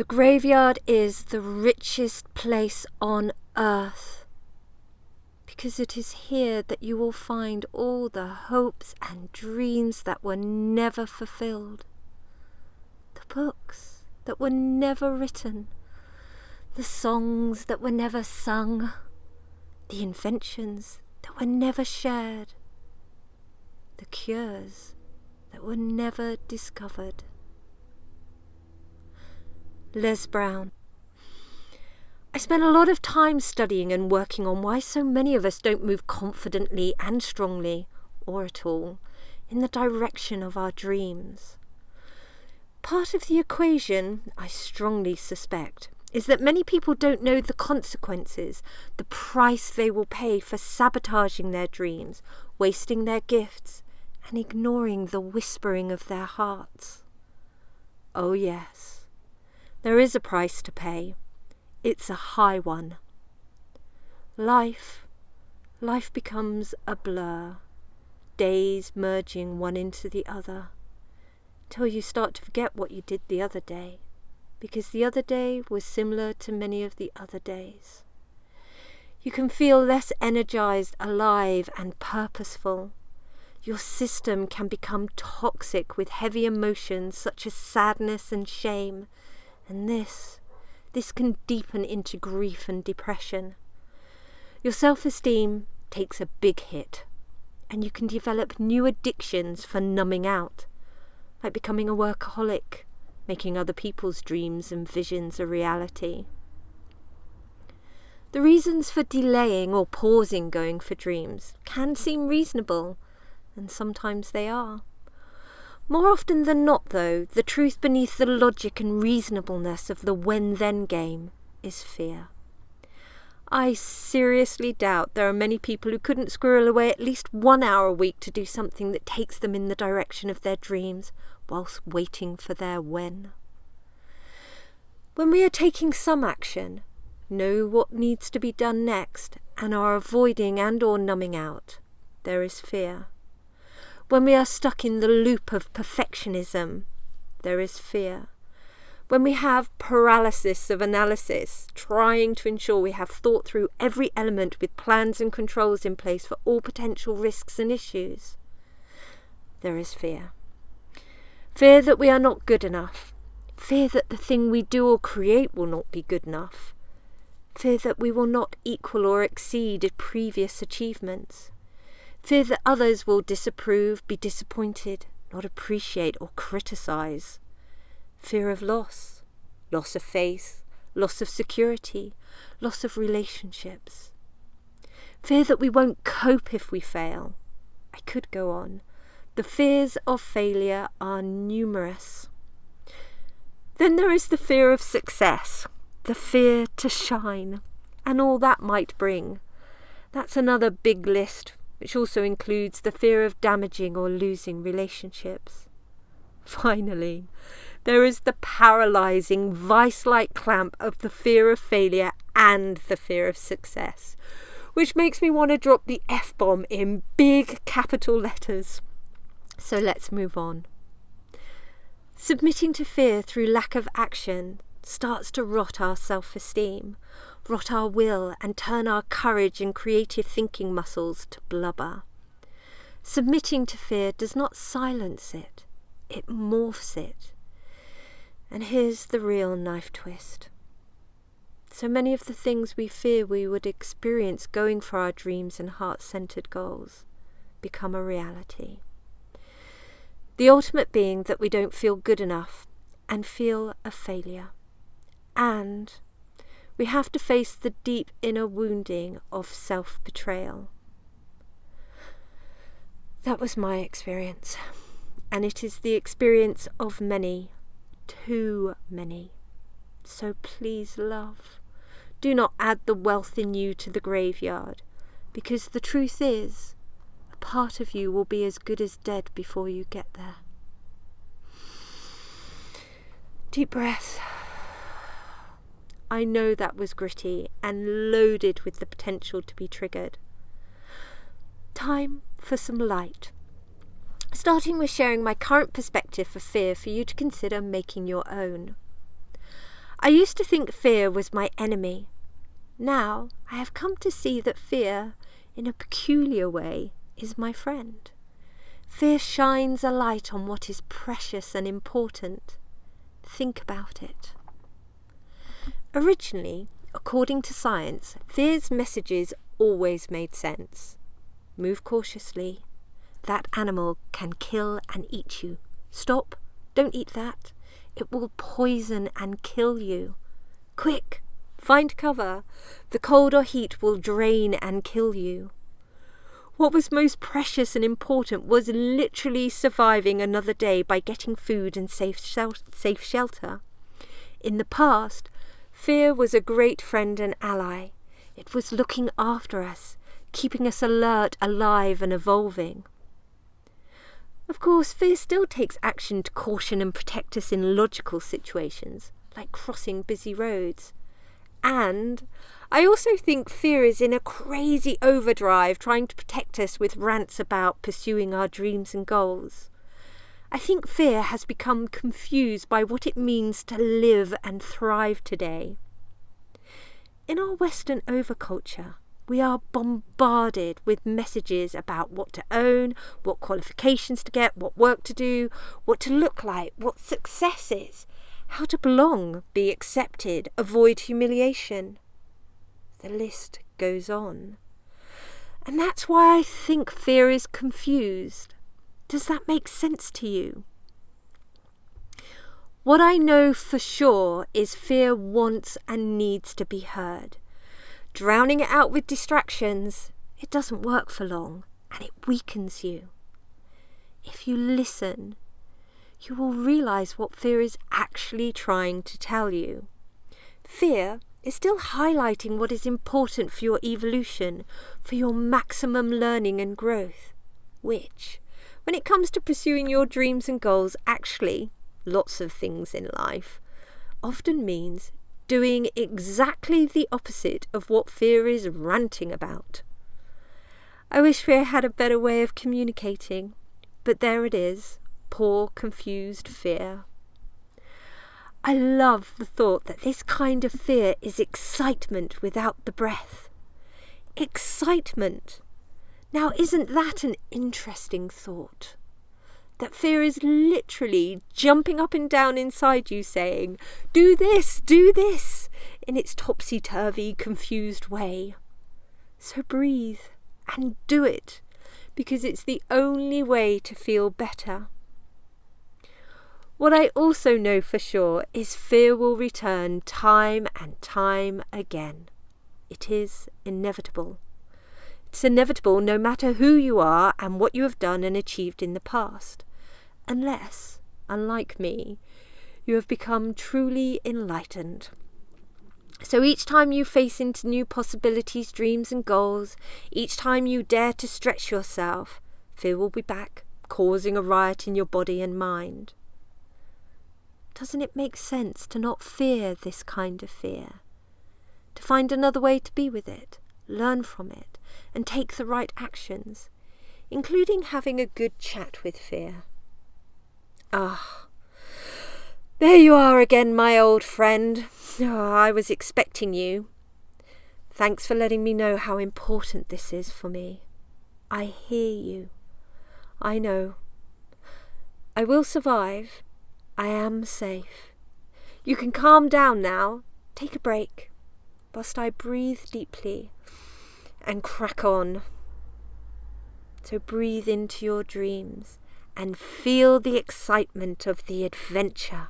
The graveyard is the richest place on earth, because it is here that you will find all the hopes and dreams that were never fulfilled, the books that were never written, the songs that were never sung, the inventions that were never shared, the cures that were never discovered. Les Brown. I spent a lot of time studying and working on why so many of us don't move confidently and strongly, or at all, in the direction of our dreams. Part of the equation, I strongly suspect, is that many people don't know the consequences, the price they will pay for sabotaging their dreams, wasting their gifts, and ignoring the whispering of their hearts. Oh yes. There is a price to pay. It's a high one. Life becomes a blur, days merging one into the other, till you start to forget what you did the other day, because the other day was similar to many of the other days. You can feel less energized, alive, and purposeful. Your system can become toxic with heavy emotions such as sadness and shame, and this can deepen into grief and depression. Your self-esteem takes a big hit, and you can develop new addictions for numbing out, like becoming a workaholic, making other people's dreams and visions a reality. The reasons for delaying or pausing going for dreams can seem reasonable, and sometimes they are. More often than not, though, the truth beneath the logic and reasonableness of the when-then game is fear. I seriously doubt there are many people who couldn't squirrel away at least 1 hour a week to do something that takes them in the direction of their dreams, whilst waiting for their when. When we are taking some action, know what needs to be done next, and are avoiding and or numbing out, there is fear. When we are stuck in the loop of perfectionism, there is fear. When we have paralysis of analysis, trying to ensure we have thought through every element with plans and controls in place for all potential risks and issues, there is fear. Fear that we are not good enough. Fear that the thing we do or create will not be good enough. Fear that we will not equal or exceed previous achievements. Fear that others will disapprove, be disappointed, not appreciate or criticise. Fear of loss of faith, loss of security, loss of relationships. Fear that we won't cope if we fail. I could go on. The fears of failure are numerous. Then there is the fear of success, the fear to shine, and all that might bring. That's another big list, which also includes the fear of damaging or losing relationships. Finally, there is the paralysing, vice-like clamp of the fear of failure and the fear of success, which makes me want to drop the F-bomb in big capital letters. So let's move on. Submitting to fear through lack of action starts to rot our self-esteem, rot our will, and turn our courage and creative thinking muscles to blubber. Submitting to fear does not silence it, it morphs it. And here's the real knife twist. So many of the things we fear we would experience going for our dreams and heart-centered goals become a reality. The ultimate being that we don't feel good enough and feel a failure. And we have to face the deep inner wounding of self-betrayal. That was my experience, and it is the experience of many, too many. So please, love, do not add the wealth in you to the graveyard, because the truth is, a part of you will be as good as dead before you get there. Deep breath. I know that was gritty and loaded with the potential to be triggered. Time for some light. Starting with sharing my current perspective for fear for you to consider making your own. I used to think fear was my enemy. Now I have come to see that fear, in a peculiar way, is my friend. Fear shines a light on what is precious and important. Think about it. Originally, according to science, fear's messages always made sense. Move cautiously. That animal can kill and eat you. Stop. Don't eat that. It will poison and kill you. Quick. Find cover. The cold or heat will drain and kill you. What was most precious and important was literally surviving another day by getting food and safe shelter. In the past, fear was a great friend and ally. It was looking after us, keeping us alert, alive and evolving. Of course, fear still takes action to caution and protect us in logical situations, like crossing busy roads. And I also think fear is in a crazy overdrive trying to protect us with rants about pursuing our dreams and goals. I think fear has become confused by what it means to live and thrive today. In our Western overculture, we are bombarded with messages about what to own, what qualifications to get, what work to do, what to look like, what success is, how to belong, be accepted, avoid humiliation. The list goes on. And that's why I think fear is confused. Does that make sense to you? What I know for sure is fear wants and needs to be heard. Drowning it out with distractions, it doesn't work for long and it weakens you. If you listen, you will realise what fear is actually trying to tell you. Fear is still highlighting what is important for your evolution, for your maximum learning and growth, which, when it comes to pursuing your dreams and goals, actually, lots of things in life, often means doing exactly the opposite of what fear is ranting about. I wish fear had a better way of communicating, but there it is, poor confused fear. I love the thought that this kind of fear is excitement without the breath. Excitement! Now isn't that an interesting thought? That fear is literally jumping up and down inside you saying, do this, in its topsy-turvy, confused way. So breathe and do it, because it's the only way to feel better. What I also know for sure is fear will return time and time again. It is inevitable. It's inevitable no matter who you are and what you have done and achieved in the past. Unless, unlike me, you have become truly enlightened. So each time you face into new possibilities, dreams and goals, each time you dare to stretch yourself, fear will be back, causing a riot in your body and mind. Doesn't it make sense to not fear this kind of fear? To find another way to be with it, learn from it, and take the right actions, including having a good chat with fear. Ah, there you are again, my old friend. Oh, I was expecting you. Thanks for letting me know how important this is for me. I hear you. I know. I will survive. I am safe. You can calm down now. Take a break, whilst I breathe deeply and crack on. So breathe into your dreams and feel the excitement of the adventure.